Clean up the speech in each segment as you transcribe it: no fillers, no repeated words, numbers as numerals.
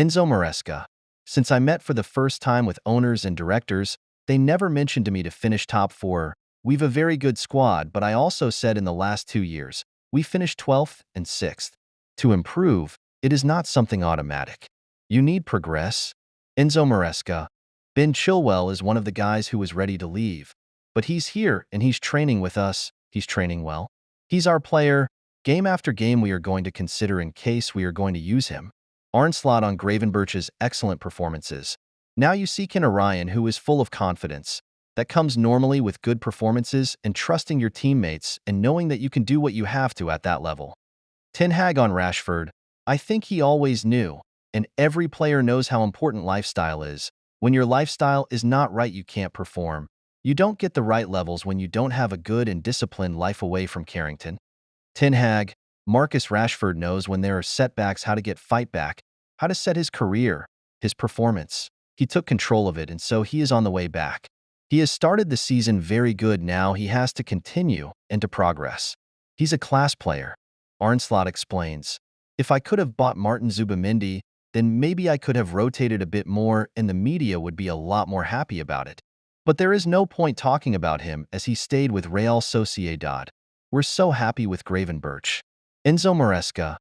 Enzo Maresca. Since I met for the first time with owners and directors, they never mentioned to me to finish top 4. We've a very good squad, but I also said in the last 2 years, we finished 12th and 6th. To improve, it is not something automatic. You need progress. Enzo Maresca. Ben Chilwell is one of the guys who was ready to leave. But he's here and he's training with us. He's training well. He's our player. Game after game we are going to consider in case we are going to use him. Arnslot on Gravenberch's excellent performances. Now you see Ken Orion, who is full of confidence. That comes normally with good performances and trusting your teammates and knowing that you can do what you have to at that level. Ten Hag on Rashford. I think he always knew, and every player knows how important lifestyle is. When your lifestyle is not right, you can't perform. You don't get the right levels when you don't have a good and disciplined life away from Carrington. Ten Hag. Marcus Rashford knows when there are setbacks how to get fight back, how to set his career, his performance. He took control of it and so he is on the way back. He has started the season very good, now he has to continue and to progress. He's a class player. Arnslot explains. If I could have bought Martin Zubimendi, then maybe I could have rotated a bit more and the media would be a lot more happy about it. But there is no point talking about him as he stayed with Real Sociedad. We're so happy with Gravenberch. Enzo Maresca.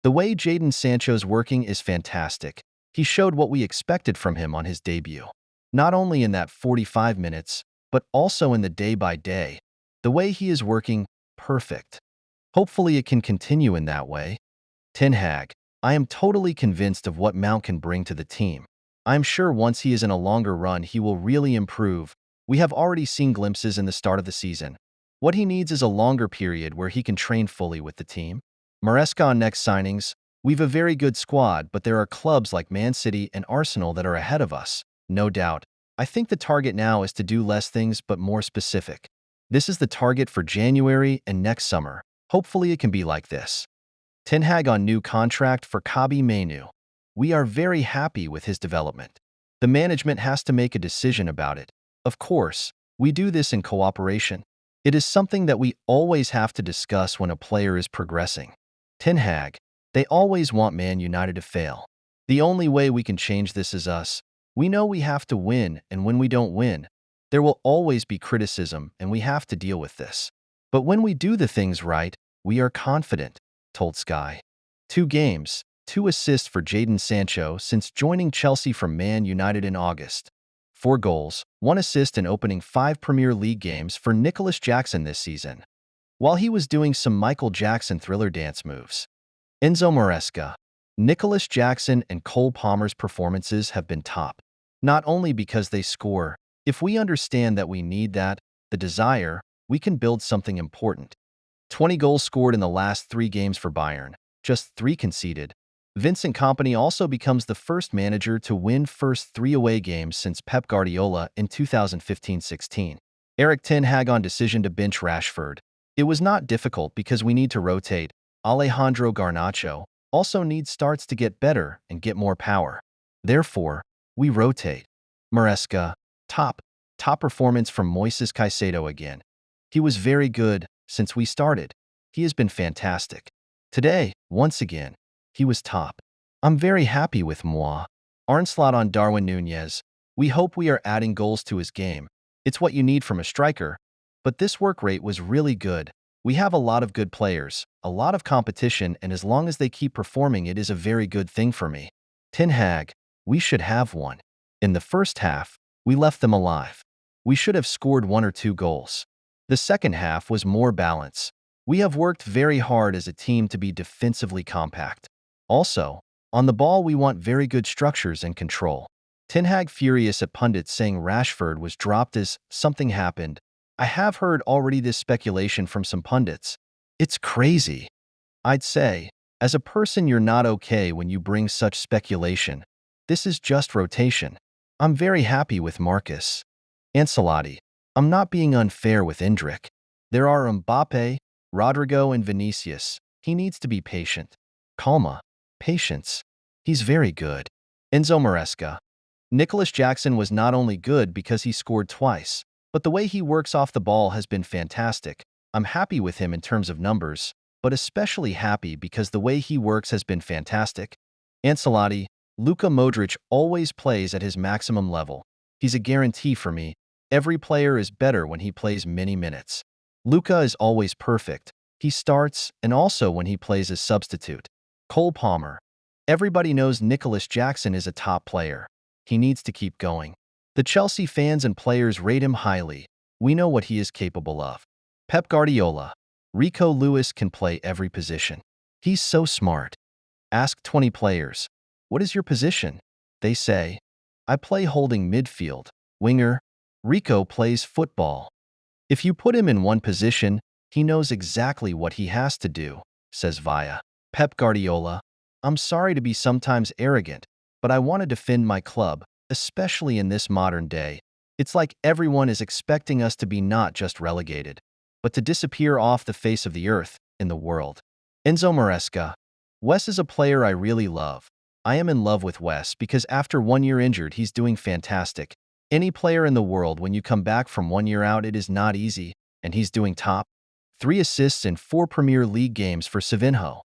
The way Jadon Sancho's working is fantastic. He showed what we expected from him on his debut. Not only in that 45 minutes, but also in the day-by-day. The way he is working, perfect. Hopefully it can continue in that way. Ten Hag. I am totally convinced of what Mount can bring to the team. I am sure once he is in a longer run he will really improve. We have already seen glimpses in the start of the season. What he needs is a longer period where he can train fully with the team. Maresca on next signings. We've a very good squad, but there are clubs like Man City and Arsenal that are ahead of us, no doubt. I think the target now is to do less things but more specific. This is the target for January and next summer. Hopefully it can be like this. Ten Hag on new contract for Kobbie Mainoo. We are very happy with his development. The management has to make a decision about it. Of course, we do this in cooperation. It is something that we always have to discuss when a player is progressing. Ten Hag. They always want Man United to fail. The only way we can change this is us. We know we have to win, and when we don't win, there will always be criticism, and we have to deal with this. But when we do the things right, we are confident, told Sky. 2 games, 2 assists for Jadon Sancho since joining Chelsea from Man United in August. 4 goals, 1 assist in opening 5 Premier League games for Nicholas Jackson this season, while he was doing some Michael Jackson Thriller dance moves. Enzo Maresca. Nicholas Jackson and Cole Palmer's performances have been top. Not only because they score. If we understand that we need that, the desire, we can build something important. 20 goals scored in the last 3 games for Bayern, just 3 conceded. Vincent Kompany also becomes the first manager to win first 3 away games since Pep Guardiola in 2015-16. Erik ten Hag on decision to bench Rashford. It was not difficult because we need to rotate. Alejandro Garnacho also needs starts to get better and get more power. Therefore, we rotate. Maresca. Top performance from Moises Caicedo again. He was very good since we started. He has been fantastic. Today, once again, he was top. I'm very happy with Moi. Arnslot on Darwin Núñez. We hope we are adding goals to his game. It's what you need from a striker. But this work rate was really good. We have a lot of good players, a lot of competition, and as long as they keep performing, it is a very good thing for me. Ten Hag. We should have won. In the first half, we left them alive. We should have scored 1 or 2 goals. The second half was more balance. We have worked very hard as a team to be defensively compact. Also, on the ball we want very good structures and control. Ten Hag furious at pundits saying Rashford was dropped as something happened. I have heard already this speculation from some pundits. It's crazy. I'd say, as a person you're not okay when you bring such speculation. This is just rotation. I'm very happy with Marcus. Ancelotti. I'm not being unfair with Endrick. There are Mbappe, Rodrigo and Vinicius. He needs to be patient. Calma. Patience. He's very good. Enzo Maresca. Nicholas Jackson was not only good because he scored twice, but the way he works off the ball has been fantastic. I'm happy with him in terms of numbers, but especially happy because the way he works has been fantastic. Ancelotti. Luka Modric always plays at his maximum level. He's a guarantee for me. Every player is better when he plays many minutes. Luka is always perfect. He starts and also when he plays as substitute. Cole Palmer. Everybody knows Nicholas Jackson is a top player. He needs to keep going. The Chelsea fans and players rate him highly. We know what he is capable of. Pep Guardiola. Rico Lewis can play every position. He's so smart. Ask 20 players, "What is your position?" They say, "I play holding midfield, winger." Rico plays football. If you put him in one position, he knows exactly what he has to do, says Via. Pep Guardiola. I'm sorry to be sometimes arrogant, but I want to defend my club, especially in this modern day. It's like everyone is expecting us to be not just relegated, but to disappear off the face of the earth in the world. Enzo Maresca. Wes is a player I really love. I am in love with Wes because after 1 year injured, he's doing fantastic. Any player in the world, when you come back from 1 year out, it is not easy, and he's doing top. 3 assists in 4 Premier League games for Savinho.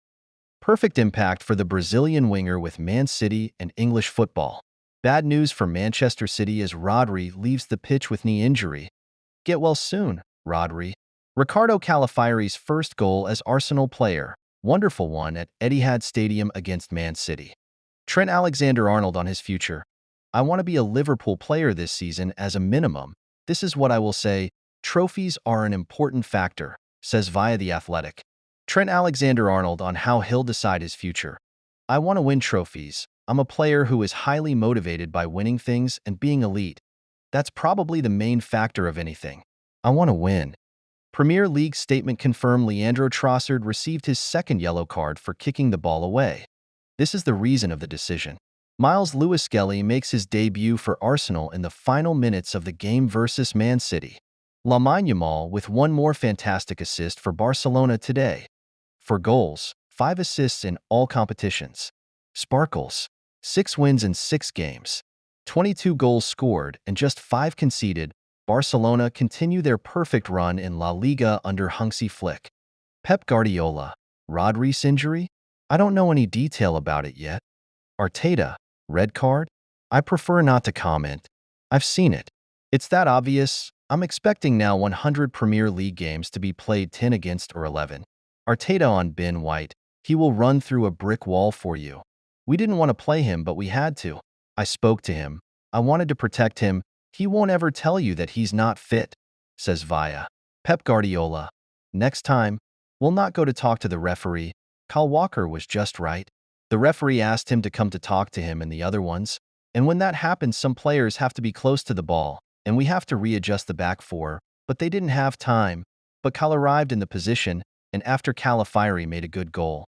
Perfect impact for the Brazilian winger with Man City and English football. Bad news for Manchester City as Rodri leaves the pitch with knee injury. Get well soon, Rodri. Ricardo Calafiori's first goal as Arsenal player. Wonderful one at Etihad Stadium against Man City. Trent Alexander-Arnold on his future. I want to be a Liverpool player this season as a minimum. This is what I will say. Trophies are an important factor, says Via The Athletic. Trent Alexander-Arnold on how he'll decide his future. I want to win trophies. I'm a player who is highly motivated by winning things and being elite. That's probably the main factor of anything. I want to win. Premier League statement confirmed Leandro Trossard received his second yellow card for kicking the ball away. This is the reason of the decision. Miles Lewis-Skelly makes his debut for Arsenal in the final minutes of the game versus Man City. Lamine Yamal with one more fantastic assist for Barcelona today. For goals, 5 assists in all competitions. Sparkles, 6 wins in 6 games. 22 goals scored and just 5 conceded. Barcelona continue their perfect run in La Liga under Hansi Flick. Pep Guardiola. Rodri's injury? I don't know any detail about it yet. Arteta. Red card? I prefer not to comment. I've seen it. It's that obvious. I'm expecting now 100 Premier League games to be played 10 against or 11. Arteta on Ben White. He will run through a brick wall for you. We didn't want to play him, but we had to. I spoke to him. I wanted to protect him. He won't ever tell you that he's not fit, says Via. Pep Guardiola. Next time, we'll not go to talk to the referee. Kyle Walker was just right. The referee asked him to come to talk to him and the other ones. And when that happens, some players have to be close to the ball, and we have to readjust the back four, but they didn't have time. But Kyle arrived in the position, and after Calafiori made a good goal.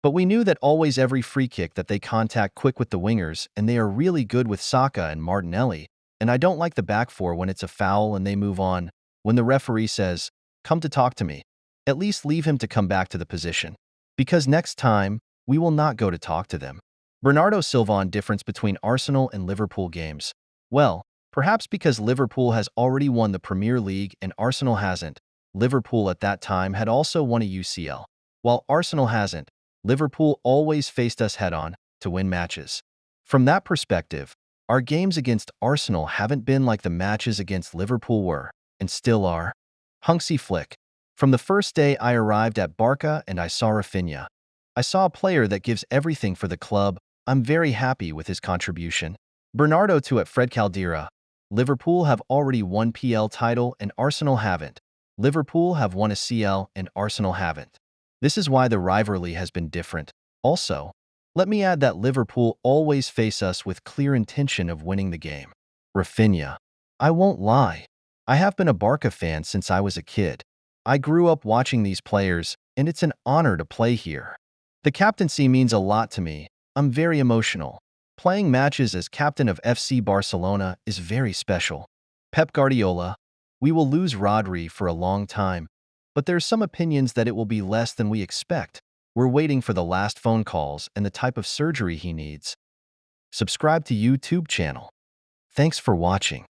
But we knew that always every free kick that they contact quick with the wingers, and they are really good with Saka and Martinelli. And I don't like the back four when it's a foul and they move on. When the referee says, "Come to talk to me," at least leave him to come back to the position. Because next time, we will not go to talk to them. Bernardo Silva on difference between Arsenal and Liverpool games. Well, perhaps because Liverpool has already won the Premier League and Arsenal hasn't. Liverpool at that time had also won a UCL. While Arsenal hasn't, Liverpool always faced us head-on to win matches. From that perspective, our games against Arsenal haven't been like the matches against Liverpool were, and still are. Hansi Flick. From the first day I arrived at Barca and I saw Rafinha. I saw a player that gives everything for the club. I'm very happy with his contribution. Bernardo too at Fred Caldera. Liverpool have already won PL title and Arsenal haven't. Liverpool have won a CL and Arsenal haven't. This is why the rivalry has been different. Also, let me add that Liverpool always face us with clear intention of winning the game. Rafinha. I won't lie. I have been a Barca fan since I was a kid. I grew up watching these players, and it's an honor to play here. The captaincy means a lot to me. I'm very emotional. Playing matches as captain of FC Barcelona is very special. Pep Guardiola. We will lose Rodri for a long time, but there's some opinions that it will be less than we expect. We're waiting for the last phone calls and the type of surgery he needs. Subscribe to YouTube channel. Thanks for watching.